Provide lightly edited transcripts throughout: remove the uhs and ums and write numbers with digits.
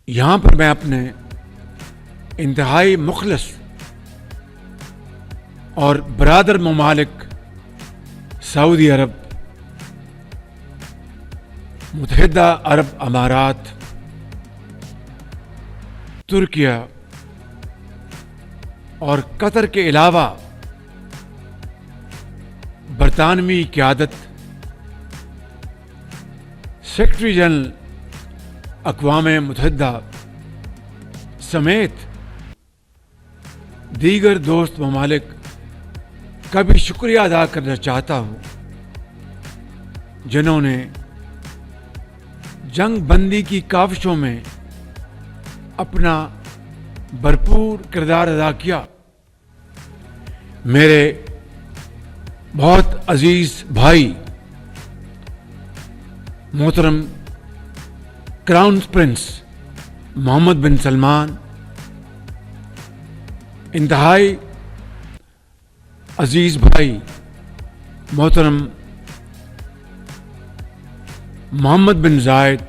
یہاں پر میں اپنے انتہائی مخلص اور برادر ممالک سعودی عرب، متحدہ عرب امارات، ترکیہ اور قطر کے علاوہ برطانوی قیادت، سیکرٹری جنرل اقوام متحدہ سمیت دیگر دوست ممالک کا بھی شکریہ ادا کرنا چاہتا ہوں، جنہوں نے جنگ بندی کی کاوشوں میں اپنا بھرپور کردار ادا کیا۔ میرے بہت عزیز بھائی محترم کراؤن پرنس محمد بن سلمان، انتہائی عزیز بھائی محترم محمد بن زائد،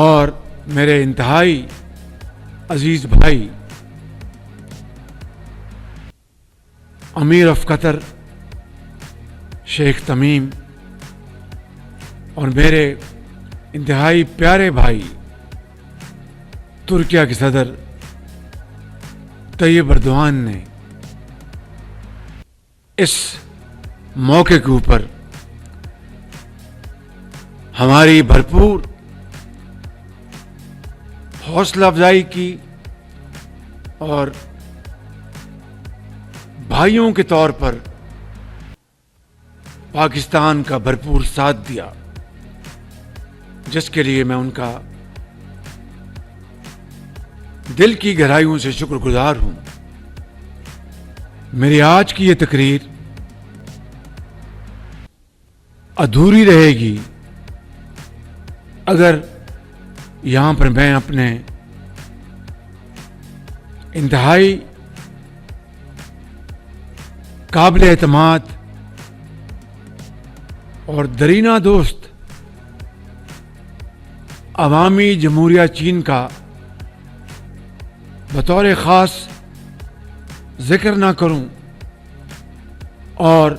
اور میرے انتہائی عزیز بھائی امیر آف قطر شیخ تمیم، اور میرے انتہائی پیارے بھائی ترکیہ کے صدر طیب اردوان نے اس موقع کے اوپر ہماری بھرپور حوصلہ افزائی کی اور بھائیوں کے طور پر پاکستان کا بھرپور ساتھ دیا، جس کے لیے میں ان کا دل کی گہرائیوں سے شکر گزار ہوں۔ میری آج کی یہ تقریر ادھوری رہے گی اگر یہاں پر میں اپنے انتہائی قابل اعتماد اور درینہ دوست عوامی جمہوریہ چین کا بطور خاص ذکر نہ کروں اور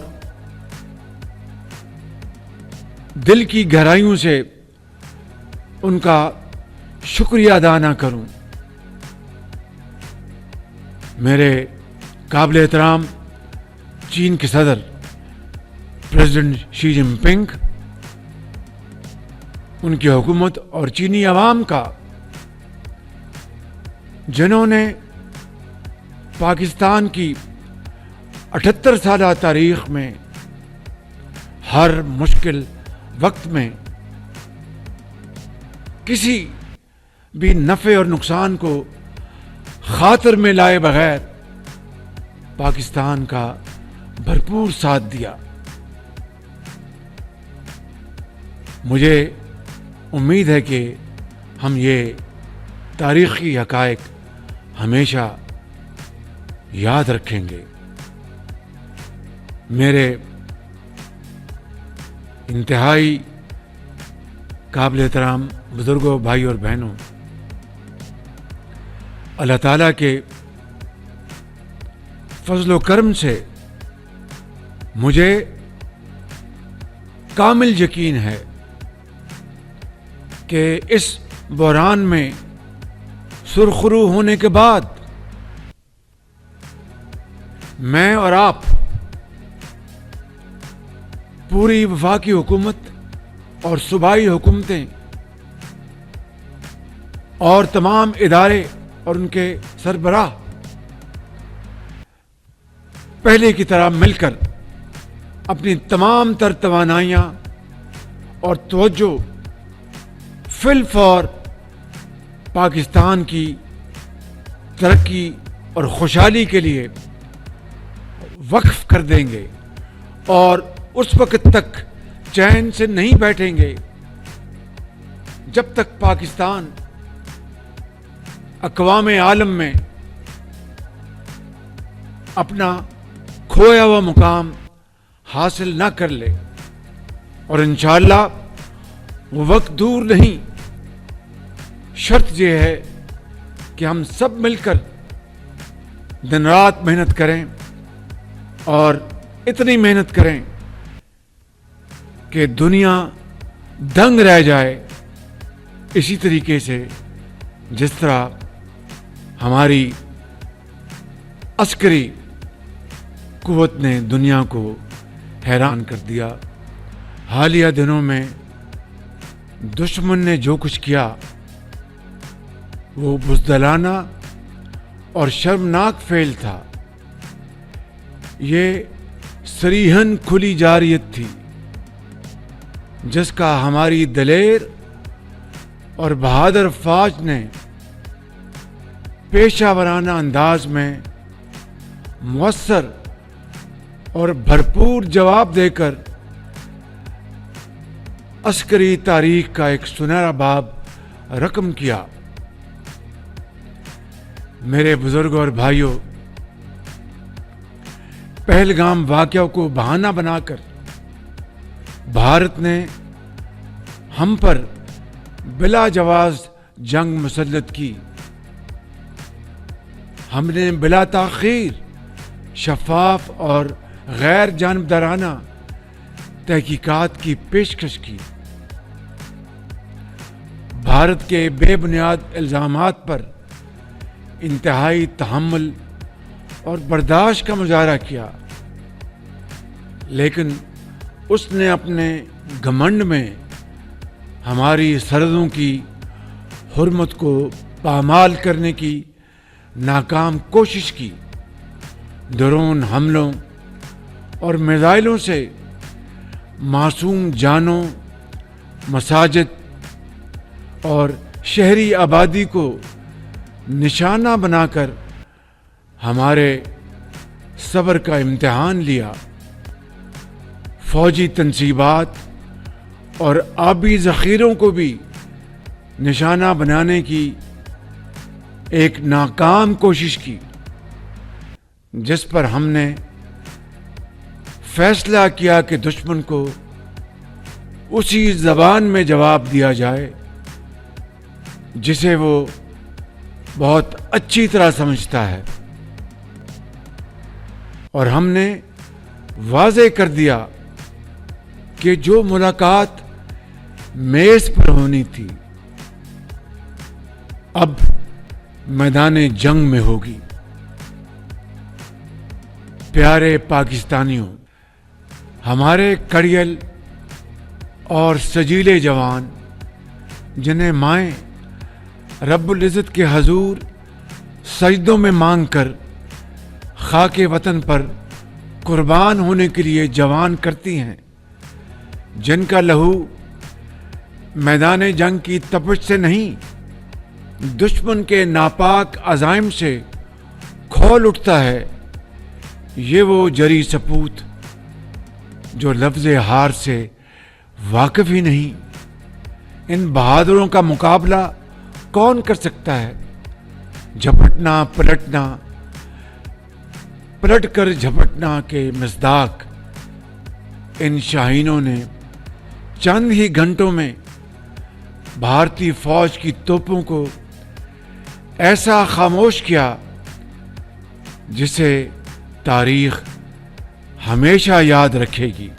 دل کی گہرائیوں سے ان کا شکریہ ادا نہ کروں۔ میرے قابل احترام چین کے صدر پریزیڈنٹ شی جن پنگ، ان کی حکومت اور چینی عوام کا، جنہوں نے پاکستان کی 78 سالہ تاریخ میں ہر مشکل وقت میں کسی بھی نفع اور نقصان کو خاطر میں لائے بغیر پاکستان کا بھرپور ساتھ دیا۔ مجھے امید ہے کہ ہم یہ تاریخی حقائق ہمیشہ یاد رکھیں گے۔ میرے انتہائی قابل احترام بزرگوں، بھائی اور بہنوں، اللہ تعالیٰ کے فضل و کرم سے مجھے کامل یقین ہے کہ اس بحران میں سرخرو ہونے کے بعد میں اور آپ، پوری وفاقی حکومت اور صوبائی حکومتیں اور تمام ادارے اور ان کے سربراہ پہلے کی طرح مل کر اپنی تمام تر توانائیاں اور توجہ فی الفور پاکستان کی ترقی اور خوشحالی کے لیے وقف کر دیں گے، اور اس وقت تک چین سے نہیں بیٹھیں گے جب تک پاکستان اقوام عالم میں اپنا کھویا ہوا مقام حاصل نہ کر لے۔ اور انشاءاللہ وہ وقت دور نہیں شرط یہ ہے کہ ہم سب مل کر دن رات محنت کریں اور اتنی محنت کریں کہ دنیا دنگ رہ جائے، اسی طریقے سے جس طرح ہماری عسکری قوت نے دنیا کو حیران کر دیا۔ حالیہ دنوں میں دشمن نے جو کچھ کیا وہ بزدلانہ اور شرمناک فعل تھا۔ یہ صریحاً کھلی جارحیت تھی جس کا ہماری دلیر اور بہادر فوج نے پیشہ ورانہ انداز میں مؤثر اور بھرپور جواب دے کر عسکری تاریخ کا ایک سنہرا باب رقم کیا۔ میرے بزرگوں اور بھائیوں، پہلگام واقعہ کو بہانہ بنا کر بھارت نے ہم پر بلا جواز جنگ مسلط کی۔ ہم نے بلا تاخیر شفاف اور غیر جانبدارانہ تحقیقات کی پیشکش کی۔ بھارت کے بے بنیاد الزامات پر انتہائی تحمل اور برداشت کا مظاہرہ کیا، لیکن اس نے اپنے گھمنڈ میں ہماری سرحدوں کی حرمت کو پامال کرنے کی ناکام کوشش کی۔ ڈرون حملوں اور میزائلوں سے معصوم جانوں، مساجد اور شہری آبادی کو نشانہ بنا کر ہمارے صبر کا امتحان لیا۔ فوجی تنصیبات اور آبی ذخیروں کو بھی نشانہ بنانے کی ایک ناکام کوشش کی، جس پر ہم نے فیصلہ کیا کہ دشمن کو اسی زبان میں جواب دیا جائے جسے وہ بہت اچھی طرح سمجھتا ہے، اور ہم نے واضح کر دیا کہ جو ملاقات میز پر ہونی تھی اب میدان جنگ میں ہوگی۔ پیارے پاکستانیوں، ہمارے کڑیل اور سجیلے جوان جنہیں مائیں رب العزت کے حضور سجدوں میں مانگ کر خاک وطن پر قربان ہونے کے لیے جوان کرتی ہیں، جن کا لہو میدان جنگ کی تپش سے نہیں دشمن کے ناپاک عزائم سے کھول اٹھتا ہے، یہ وہ جری سپوت جو لفظ ہار سے واقف ہی نہیں۔ ان بہادروں کا مقابلہ کون کر سکتا ہے؟ جھپٹنا پلٹنا، پلٹ کر جھپٹنا کے مصداق ان شاہینوں نے چند ہی گھنٹوں میں بھارتی فوج کی توپوں کو ایسا خاموش کیا جسے تاریخ ہمیشہ یاد رکھے گی۔